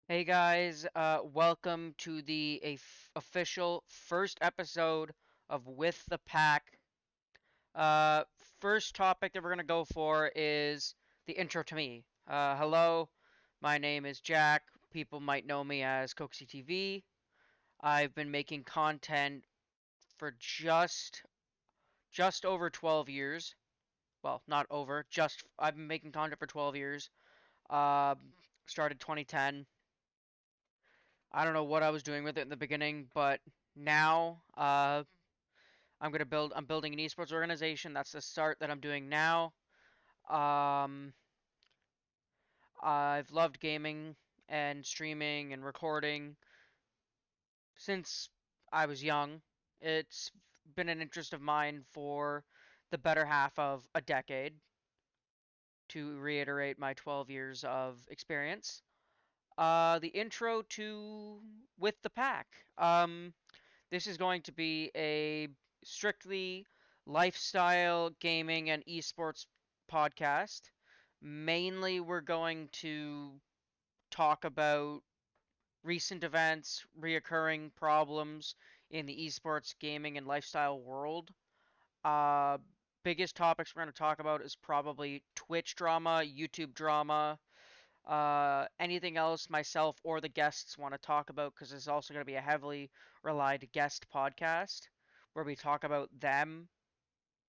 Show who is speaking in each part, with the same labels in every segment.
Speaker 1: Hey guys, welcome to the official first episode of With the Pack. Uh, First topic that we're gonna go for is the intro to me. Hello, my name is Jack. People might know me as Coxie TV. I've been making content for just over 12 years. Well, not over, just I've been making content for 12 years. Started 2010. I don't know what I was doing with it in the beginning, but now I'm building an esports organization. That's the start that I'm doing now. Um, I've loved gaming and streaming and recording since I was young. It's been an interest of mine for the better half of a decade, to reiterate my 12 years of experience. The intro to With the Pack. This is going to be a strictly lifestyle, gaming, and esports podcast. Mainly, we're going to talk about recent events, reoccurring problems in the esports, gaming, and lifestyle world. Uh, Biggest topics we're going to talk about is probably Twitch drama, YouTube drama, anything else myself or the guests want to talk about, because it's also going to be a heavily relied guest podcast where we talk about them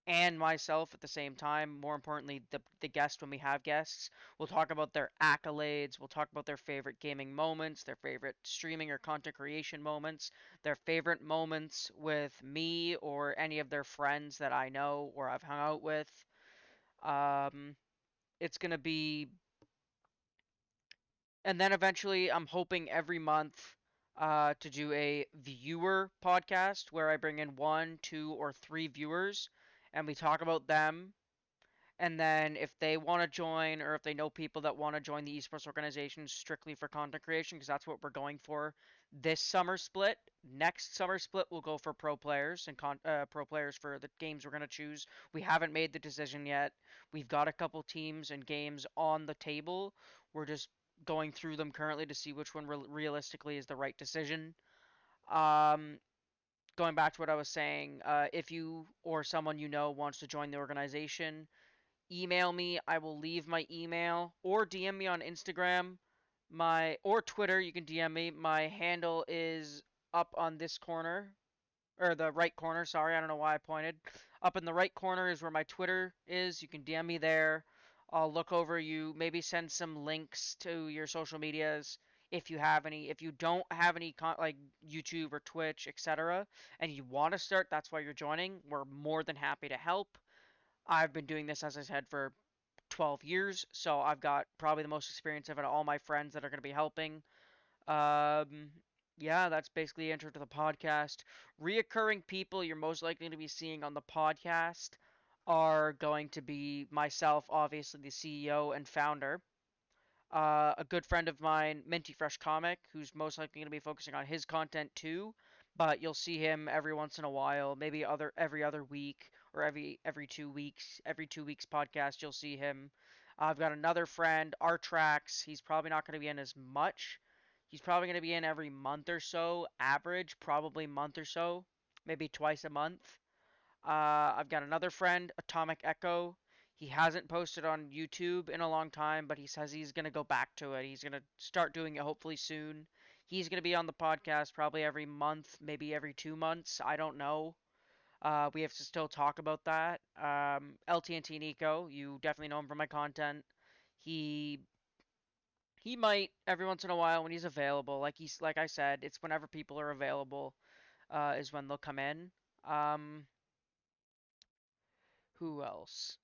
Speaker 1: and myself at the same time. More importantly, the guest, when we have guests, we'll talk about their accolades, we'll talk about their favorite gaming moments, their favorite streaming or content creation moments, their favorite moments with me or any of their friends that I know or I've hung out with. Um, it's going to be And then eventually, I'm hoping every month to do a viewer podcast where I bring in one, two, or three viewers and we talk about them. And then if they want to join, or if they know people that want to join the esports organization strictly for content creation, because that's what we're going for this summer split. Next summer split, we'll go for pro players and pro players for the games we're going to choose. We haven't made the decision yet. We've got a couple teams and games on the table. We're just going through them currently to see which one realistically is the right decision. Um, Going back to what I was saying, if you or someone you know wants to join the organization, email me. I will leave my email, or DM me on Instagram, my or Twitter. You can DM me. My handle is up on this corner, or the right corner. Sorry, I don't know why I pointed. Up in the right corner is where my Twitter is. You can DM me there. I'll look over you. Maybe send some links to your social medias if you have any. If you don't have any like YouTube or Twitch, etc., and you want to start, that's why you're joining. We're more than happy to help. I've been doing this, as I said, for 12 years, so I've got probably the most experience of it, all my friends that are going to be helping. Um, yeah, that's basically the intro to the podcast. Reoccurring people you're most likely to be seeing on the podcast are going to be myself, obviously the CEO and founder. A good friend of mine, Minty Fresh Comic, who's most likely going to be focusing on his content too, but you'll see him every once in a while, maybe every other week or every 2 weeks, every 2 weeks podcast. You'll see him. I've got another friend, Artrax. He's probably not going to be in as much. He's probably going to be in every month or so, average, probably month or so, maybe twice a month. I've got another friend, Atomic Echo. He hasn't posted on YouTube in a long time, but he says he's going to go back to it. He's going to start doing it hopefully soon. He's going to be on the podcast probably every month, maybe every 2 months. I don't know. We have to still talk about that. LTNT Nico, you definitely know him from my content. He he might every once in a while when he's available. Like I said, it's whenever people are available is when they'll come in. Um, who else?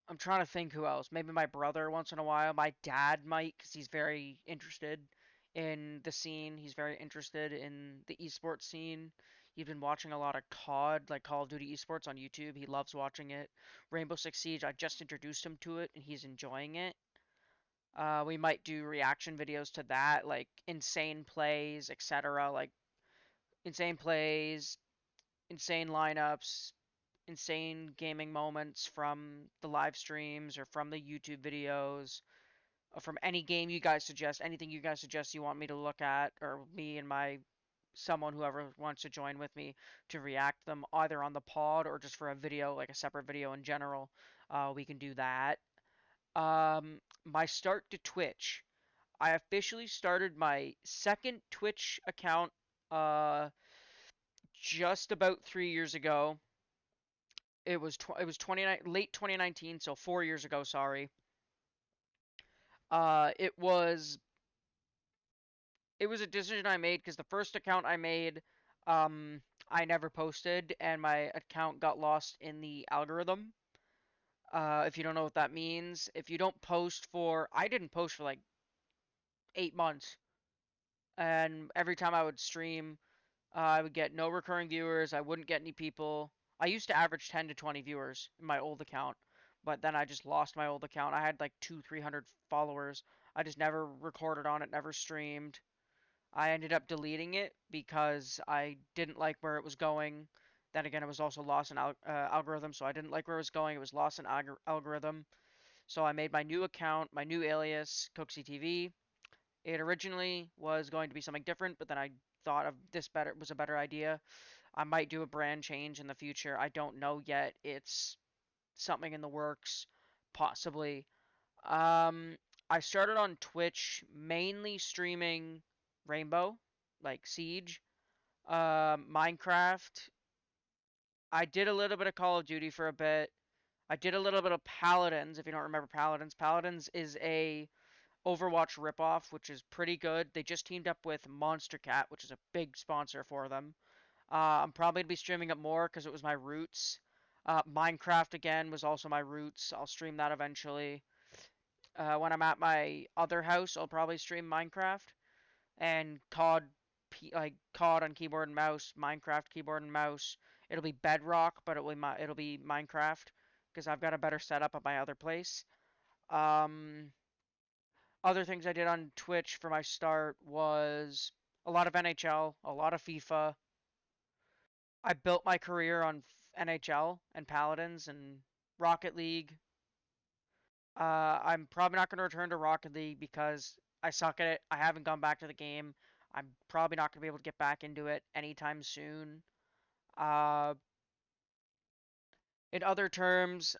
Speaker 1: I'm trying to think who else. Maybe my brother once in a while. My dad might, because he's very interested in the scene. He's very interested in the esports scene. He's been watching a lot of COD, like Call of Duty esports on YouTube. He loves watching it. Rainbow Six Siege, I just introduced him to it, and he's enjoying it. We might do reaction videos to that, like insane plays, etc. Like insane plays, insane lineups, insane gaming moments from the live streams or from the YouTube videos. from any game you guys suggest, anything you guys suggest you want me to look at, or me and my someone whoever wants to join with me to react them either on the pod or just for a video, like a separate video in general. We can do that. My start to Twitch. I officially started my second Twitch account uh just about 3 years ago. It was late 2019, so 4 years ago. Sorry. Uh, it was it was a decision I made because the first account I made, um, I never posted, and my account got lost in the algorithm. If you don't know what that means, if you don't post for, I didn't post for like 8 months, and every time I would stream, I would get no recurring viewers. I wouldn't get any people. I used to average 10 to 20 viewers in my old account, but then I just lost my old account. I had like 300 followers. I just never recorded on it, never streamed. I ended up deleting it because I didn't like where it was going. Then again, it was also lost in algorithm, so I didn't like where it was going. It was lost in algorithm. So I made my new account, my new alias, Cooksy TV. It originally was going to be something different, but then I thought of this better was a better idea. I might do a brand change in the future. I don't know yet. It's something in the works, possibly. Um, I started on Twitch mainly streaming Rainbow, like Siege, Minecraft. I did a little bit of Call of Duty for a bit. I did a little bit of Paladins, if you don't remember Paladins. Paladins is a Overwatch ripoff, which is pretty good. They just teamed up with Monster Cat, which is a big sponsor for them. I'm probably gonna be streaming it more because it was my roots. Minecraft again was also my roots. I'll stream that eventually. When I'm at my other house, I'll probably stream Minecraft and like COD on keyboard and mouse, Minecraft keyboard and mouse. It'll be Bedrock, but it'll be Minecraft because I've got a better setup at my other place. Um, Other things I did on Twitch for my start was a lot of NHL, a lot of FIFA. I built my career on NHL and Paladins and Rocket League. I'm probably not going to return to Rocket League because I suck at it. I haven't gone back to the game. I'm probably not going to be able to get back into it anytime soon. Uh, in other terms,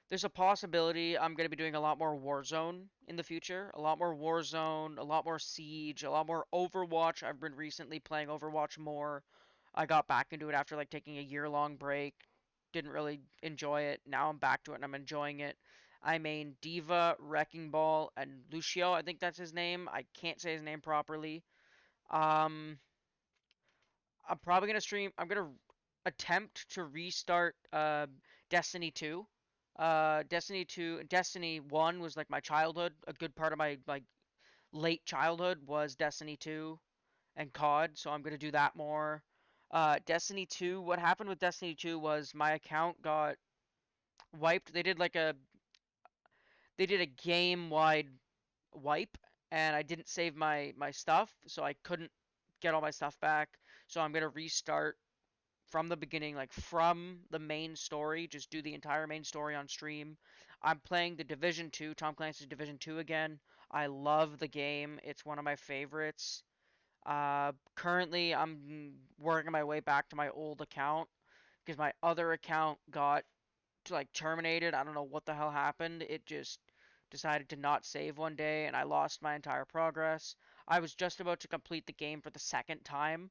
Speaker 1: there's a possibility I'm going to be doing a lot more Warzone in the future. A lot more Warzone, a lot more Siege, a lot more Overwatch. I've been recently playing Overwatch more. I got back into it after like taking a year-long break. Didn't really enjoy it. Now I'm back to it and I'm enjoying it. I main Diva, Wrecking Ball, and Lucio. I think that's his name. I can't say his name properly. Um, I'm probably gonna stream. I'm gonna attempt to restart Destiny 2. Destiny 2, Destiny 1 was like my childhood. A good part of my like late childhood was Destiny 2 and COD, so I'm gonna do that more. Destiny 2. What happened with Destiny 2 was my account got wiped. They did a game-wide wipe, and I didn't save my stuff, so I couldn't get all my stuff back. So I'm gonna restart from the beginning, like from the main story, just do the entire main story on stream. I'm playing the Division 2, Tom Clancy's Division 2 again. I love the game. It's one of my favorites. Currently, I'm working my way back to my old account because my other account got like terminated. I don't know what the hell happened. It just decided to not save one day and I lost my entire progress. I was just about to complete the game for the second time.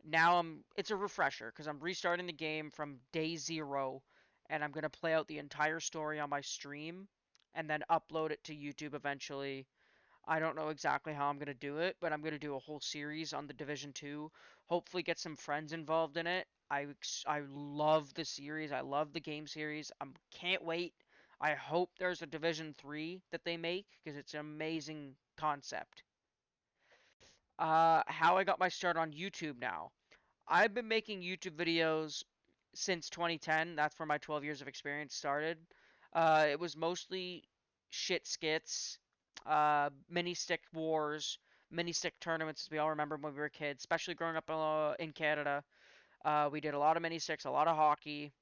Speaker 1: Now it's a refresher because I'm restarting the game from day 0 and I'm going to play out the entire story on my stream and then upload it to YouTube eventually. I don't know exactly how I'm going to do it, but I'm going to do a whole series on the Division 2. Hopefully get some friends involved in it. I love the series. I love the game series. I can't wait. I hope there's a Division 3 that they make because it's an amazing concept. How I got my start on YouTube now. I've been making YouTube videos since 2010. That's where my 12 years of experience started. It was mostly shit skits, mini stick wars, mini stick tournaments, as we all remember when we were kids, especially growing up in Canada. We did a lot of mini sticks, a lot of hockey.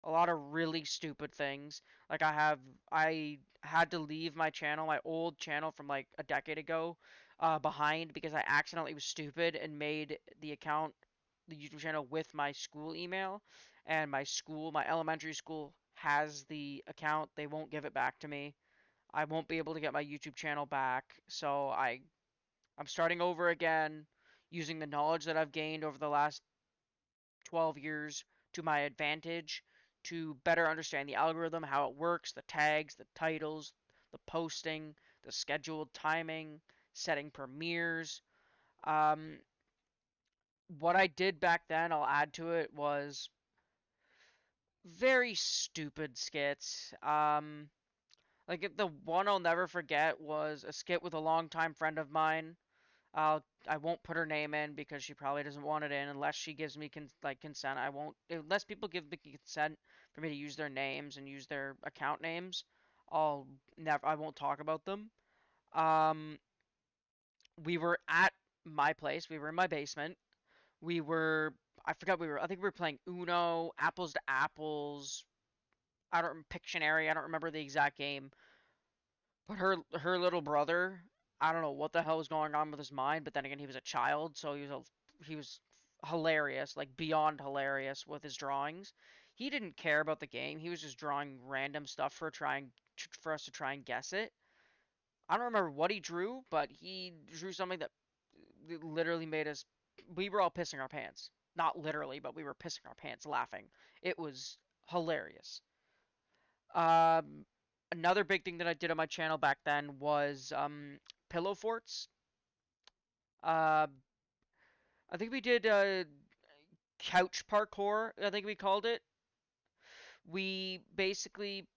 Speaker 1: A lot of really stupid things. Like I had to leave my channel, my old channel from like a decade ago, behind because I accidentally was stupid and made the account, the YouTube channel with my school email, and my elementary school has the account. They won't give it back to me. I won't be able to get my YouTube channel back, so I'm starting over again, using the knowledge that I've gained over the last 12 years to my advantage to better understand the algorithm, how it works, the tags, the titles, the posting, the scheduled timing, setting premieres. Um, what I did back then, I'll add to it, was very stupid skits. Like the one I'll never forget was a skit with a longtime friend of mine. I won't put her name in because she probably doesn't want it in unless she gives me consent. I won't unless people give me consent for me to use their names and use their account names. I won't talk about them. Um, we were at my place. We were in my basement. We were I forgot I think we were playing Uno, Apples to Apples. I don't Pictionary. I don't remember the exact game. But her little brother, I don't know what the hell was going on with his mind, but then again, he was a child, so he was hilarious, like beyond hilarious with his drawings. He didn't care about the game. He was just drawing random stuff for us to try and guess it. I don't remember what he drew, but he drew something that literally made us. We were all pissing our pants. Not literally, but we were pissing our pants laughing. It was hilarious. Um, Another big thing that I did on my channel back then was pillow forts. Uh, I think we did couch parkour. I think we called it. We basically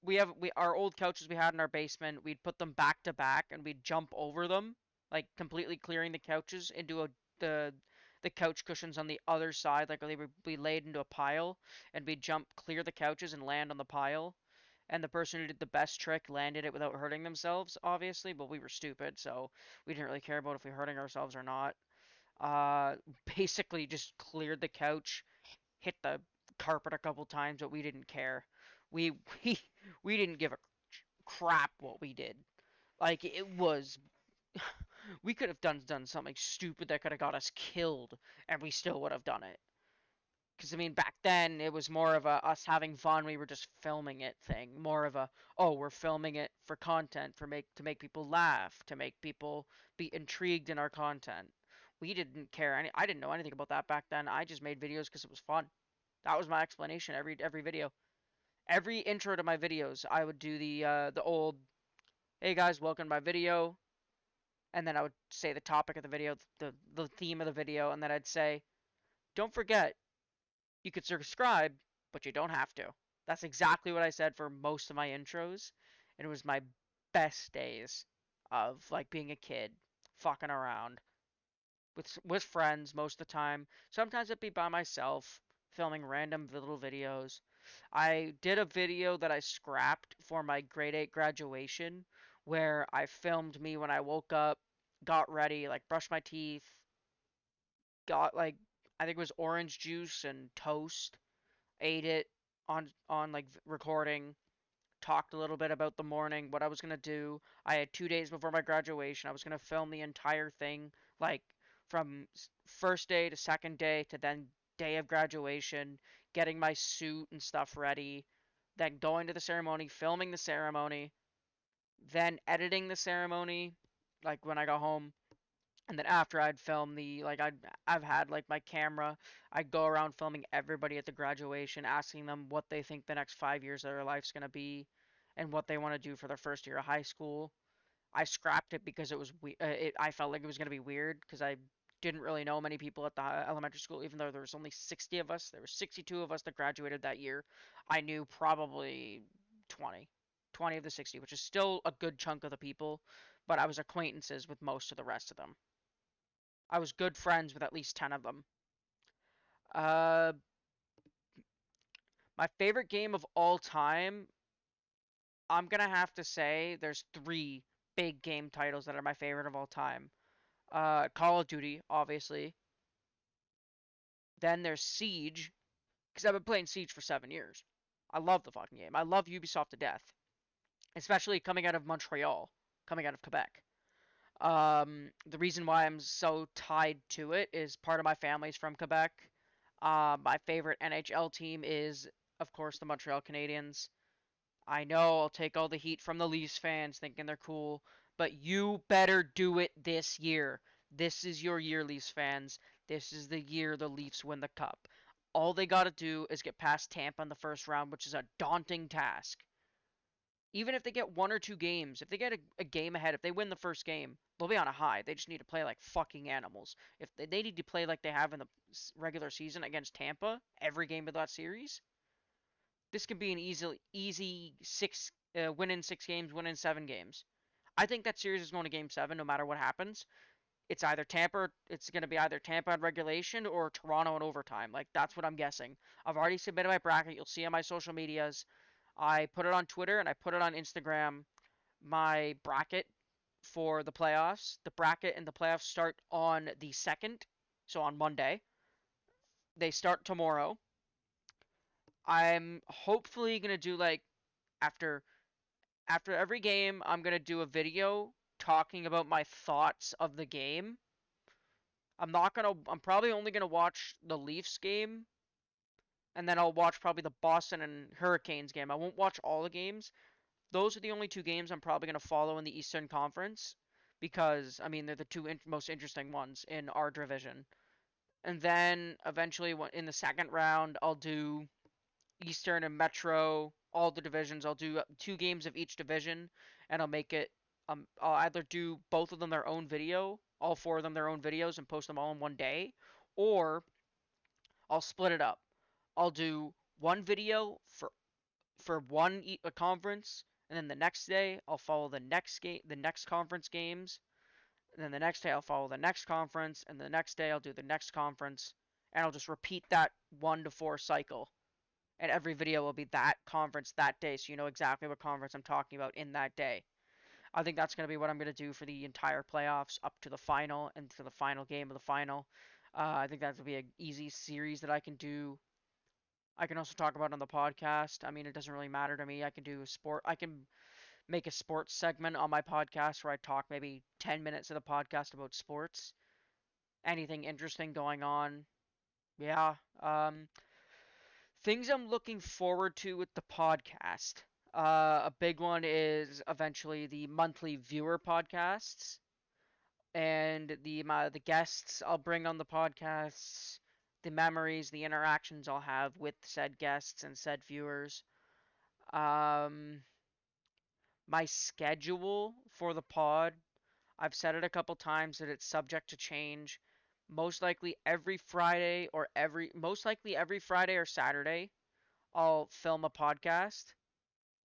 Speaker 1: we our old couches we had in our basement. We'd put them back to back and we'd jump over them, like completely clearing the couches into the the couch cushions on the other side. Like they would be laid into a pile, and we'd jump clear the couches and land on the pile. And the person who did the best trick landed it without hurting themselves, obviously, but we were stupid, so we didn't really care about if we hurting ourselves or not. Uh, Basically just cleared the couch, hit the carpet a couple times, but we didn't care. We we we didn't give a crap what we did. Like it was we could have done something stupid that could have got us killed, and we still would have done it. Because I mean, back then it was more of a us having fun. We were just filming it thing. More of a we're filming it for content, to make people laugh, to make people be intrigued in our content. We didn't care I didn't know anything about that back then. I just made videos because it was fun. That was my explanation every video. Every intro to my videos, I would do the old "Hey guys, welcome to my video," and then I would say the topic of the video, the theme of the video, and then I'd say, "Don't forget, you could subscribe, but you don't have to." That's exactly what I said for most of my intros, and it was my best days of like being a kid, fucking around with friends most of the time. Sometimes it'd be by myself, filming random little videos. I did a video that I scrapped for my grade 8 graduation where I filmed me when I woke up, got ready, like brushed my teeth, got like I think it was orange juice and toast, ate it on like recording, talked a little bit about the morning, what I was gonna do. I had 2 days before my graduation. I was gonna film the entire thing, like from first day to second day to then day of graduation, getting my suit and stuff ready, then going to the ceremony, filming the ceremony, then editing the ceremony, like when I got home, and then after I'd film I've had like my camera, I'd go around filming everybody at the graduation, asking them what they think the next 5 years of their life's gonna be, and what they want to do for their first year of high school. I scrapped it because I felt like it was gonna be weird because I didn't really know many people at the elementary school, even though there was only 60 of us. There were 62 of us that graduated that year. I knew probably 20, 20 of the 60, which is still a good chunk of the people, but I was acquaintances with most of the rest of them. I was good friends with at least 10 of them. Uh, my favorite game of all time, I'm gonna have to say there's three big game titles that are my favorite of all time. Call of Duty, obviously. Then there's Siege, because I've been playing Siege for 7 years. I love the fucking game. I love Ubisoft to death, especially coming out of Montreal, coming out of Quebec. The reason why I'm so tied to it is part of my family's from Quebec. My favorite NHL team is, of course, the Montreal Canadiens. I know I'll take all the heat from the Leafs fans thinking they're cool, but you better do it this year. This is your year, Leafs fans. This is the year the Leafs win the cup. All they got to do is get past Tampa in the first round, which is a daunting task. Even if they get one or two games, if they get a game ahead, if they win the first game, they'll be on a high. They just need to play like fucking animals. If they need to play like they have in the regular season against Tampa every game of that series, this could be an easy win in 6 games, win in 7 games. I think that series is going to game 7 no matter what happens. It's going to be either Tampa in regulation or Toronto in overtime. Like, that's what I'm guessing. I've already submitted my bracket. You'll see on my social medias. I put it on Twitter and I put it on Instagram. My bracket for the playoffs. The bracket and the playoffs start on the 2nd, so on Monday. They start tomorrow. I'm hopefully going to do like after every game, I'm going to do a video talking about my thoughts of the game. I'm probably only going to watch the Leafs game, and then I'll watch probably the Boston and Hurricanes game. I won't watch all the games. Those are the only 2 games I'm probably going to follow in the Eastern Conference because, I mean, they're the two most interesting ones in our division. And then eventually in the second round, I'll do Eastern and Metro, all the divisions. I'll do 2 games of each division, and I'll make it. I'll either do both of them their own video, all 4 of them their own videos, and post them all in one day, or I'll split it up. I'll do one video for one a conference, and then the next day I'll follow the next conference games, and then the next day I'll follow the next conference, and the next day I'll do the next conference, and I'll just repeat that 1 to 4 cycle. And every video will be that conference that day, so you know exactly what conference I'm talking about in that day. I think that's going to be what I'm going to do for the entire playoffs up to the final and to the final game of the final. I think that will be an easy series that I can do. I can also talk about on the podcast. I mean, it doesn't really matter to me. I can do a sport. I can make a sports segment on my podcast where I talk maybe 10 minutes of the podcast about sports. Anything interesting going on. Yeah. Things I'm looking forward to with the podcast. A big one is eventually the monthly viewer podcasts and the guests I'll bring on the podcasts, the memories, the interactions I'll have with said guests and said viewers. Um, my schedule for the pod, I've said it a couple times that it's subject to change. Most likely every Friday or Saturday, I'll film a podcast,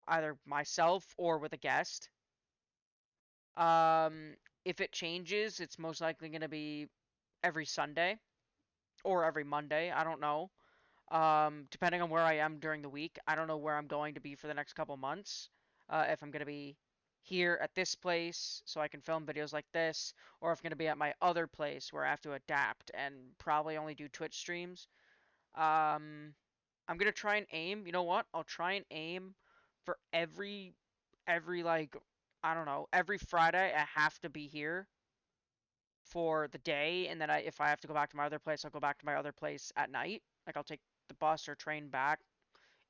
Speaker 1: either myself or with a guest. Um, if it changes, it's most likely going to be every Sunday or every Monday. I don't know. Depending on where I am during the week, I don't know where I'm going to be for the next couple months. If I'm going to be here at this place so I can film videos like this, or if I'm going to be at my other place where I have to adapt and probably only do Twitch streams. Um, I'm gonna try and aim. You know what? I'll try and aim for every like I don't know, every Friday I have to be here for the day, and then if I have to go back to my other place, I'll go back to my other place at night. Like I'll take the bus or train back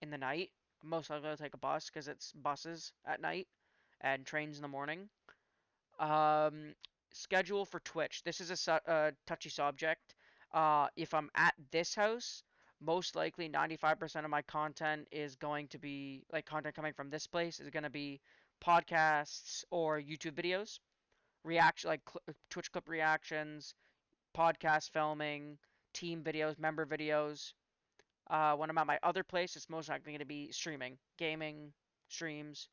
Speaker 1: in the night. Most likely I'll take a bus because it's buses at night and trains in the morning. Um, Schedule for Twitch. This is a touchy subject. If I'm at this house, most likely 95% of my content is going to be like content coming from this place is going to be podcasts or YouTube videos, reaction like Twitch clip reactions, podcast filming, team videos, member videos. When I'm at my other place, it's most likely going to be streaming, gaming streams.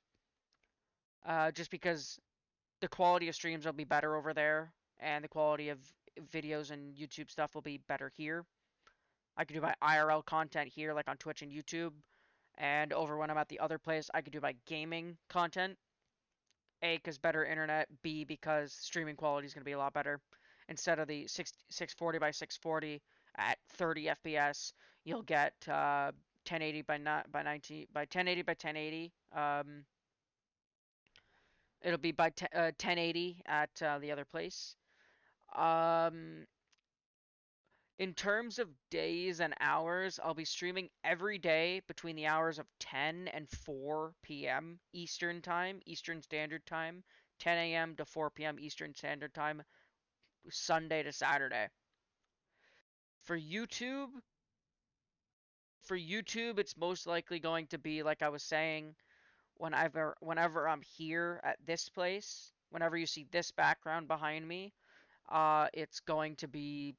Speaker 1: Just because the quality of streams will be better over there, and the quality of videos and YouTube stuff will be better here. I can do my IRL content here, like on Twitch and YouTube, and over when I'm at the other place, I could do my gaming content. A, because better internet. B, because streaming quality is going to be a lot better. Instead of the 640 by 640 at 30 FPS, you'll get 1080 by 19 by 1080 by 1080. It'll be by 1080 at the other place. Um, in terms of days and hours, I'll be streaming every day between the hours of 10 and 4 p.m. Eastern Time, Eastern Standard Time, 10 a.m. to 4 p.m. Eastern Standard Time, Sunday to Saturday. For YouTube, for YouTube, it's most likely going to be like I was saying, whenever I'm here at this place, whenever you see this background behind me, it's going to be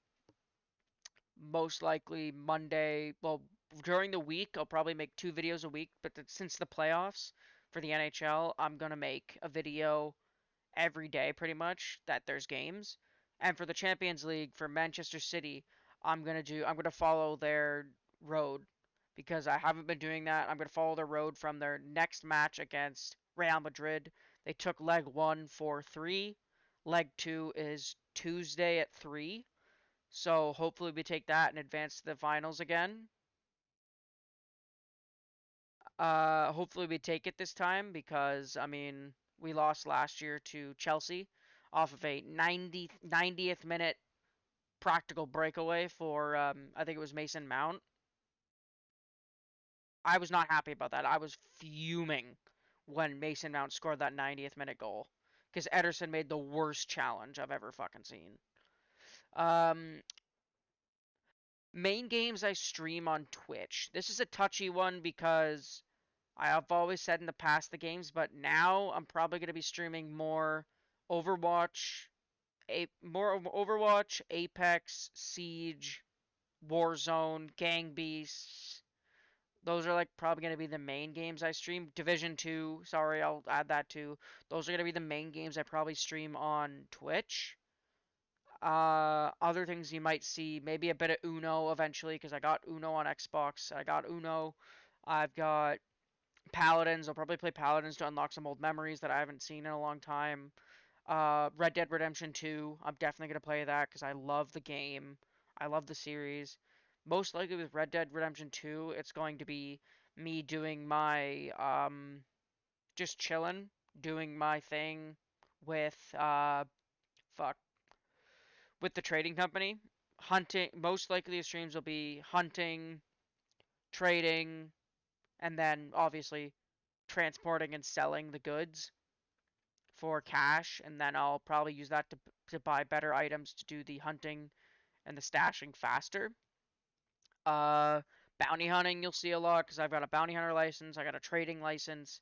Speaker 1: most likely Monday. Well, during the week, I'll probably make 2 videos a week, but since the playoffs for the NHL, I'm gonna make a video every day pretty much that there's games. And for the Champions League for Manchester City, I'm gonna follow their road because I haven't been doing that. I'm gonna follow their road from their next match against Real Madrid. They took leg 1 4-3. Leg 2 is Tuesday at 3. So hopefully we take that and advance to the finals again. Hopefully we take it this time because I mean we lost last year to Chelsea off of a 90th minute practical breakaway for I think it was Mason Mount. I was not happy about that. I was fuming when Mason Mount scored that 90th minute goal because Ederson made the worst challenge I've ever fucking seen. Um, Main games I stream on Twitch. This is a touchy one because I have always said in the past the games, but now I'm probably going to be streaming Overwatch, more Overwatch, Apex, Siege, Warzone, Gang Beasts. Those are like probably going to be the main games I stream. Division 2, sorry, I'll add that too. Those are going to be the main games I probably stream on Twitch. Other things you might see, maybe a bit of Uno eventually, because I got Uno on Xbox. I got Uno. I've got Paladins. I'll probably play Paladins to unlock some old memories that I haven't seen in a long time. Red Dead Redemption 2. I'm definitely gonna play that because I love the game. I love the series. Most likely with Red Dead Redemption 2, it's going to be me doing my just chilling, doing my thing with fuck with the trading company. Hunting. Most likely the streams will be hunting, trading, and then obviously transporting and selling the goods for cash, and then I'll probably use that to buy better items to do the hunting and the stashing faster. Uh, Bounty hunting you'll see a lot because I've got a bounty hunter license, I got a trading license.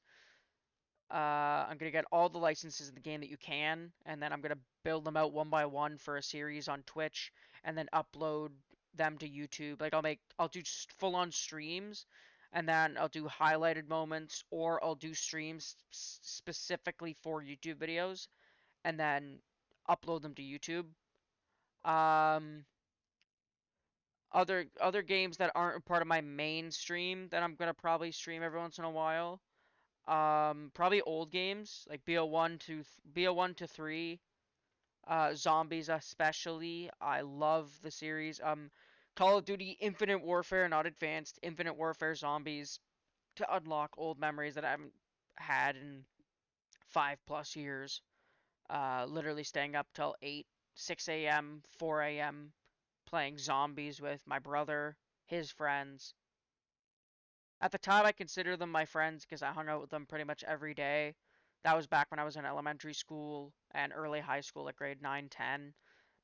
Speaker 1: I'm gonna get all the licenses in the game that you can, and then I'm gonna build them out one by one for a series on Twitch, and then upload them to YouTube. Like I'll do full on streams, and then I'll do highlighted moments, or I'll do streams specifically for YouTube videos, and then upload them to YouTube. Um, other games that aren't part of my main stream that I'm gonna probably stream every once in a while. Probably old games like BO1 to 3, Zombies especially. I love the series. Call of Duty Infinite Warfare, not Advanced, Infinite Warfare Zombies to unlock old memories that I haven't had in 5 plus years. Literally staying up till 8, 6 a.m., 4 a.m. playing zombies with my brother, his friends. At the time, I consider them my friends because I hung out with them pretty much every day. That was back when I was in elementary school and early high school, like grade 9, 10.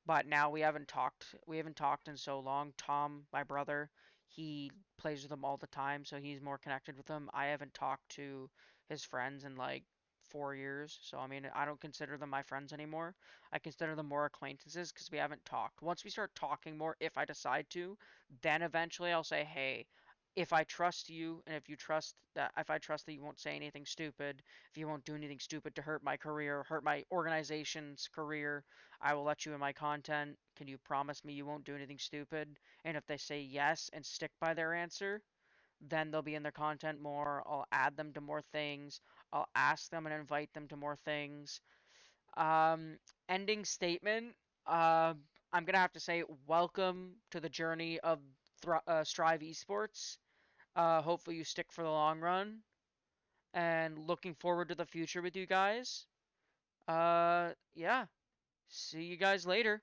Speaker 1: But now we haven't talked. We haven't talked in so long. Tom, my brother, he plays with them all the time, so he's more connected with them. I haven't talked to his friends in like 4 years. So I mean, I don't consider them my friends anymore. I consider them more acquaintances because we haven't talked. Once we start talking more, if I decide to, then eventually I'll say, hey, if I trust you and if I trust that you won't say anything stupid, if you won't do anything stupid to hurt my career, hurt my organization's career, I will let you in my content. Can you promise me you won't do anything stupid? And if they say yes and stick by their answer, then they'll be in their content more. I'll add them to more things. I'll ask them and invite them to more things. Um, Ending statement. I'm gonna have to say, welcome to the journey of Strive Esports. Hopefully you stick for the long run, and looking forward to the future with you guys. Yeah. See you guys later.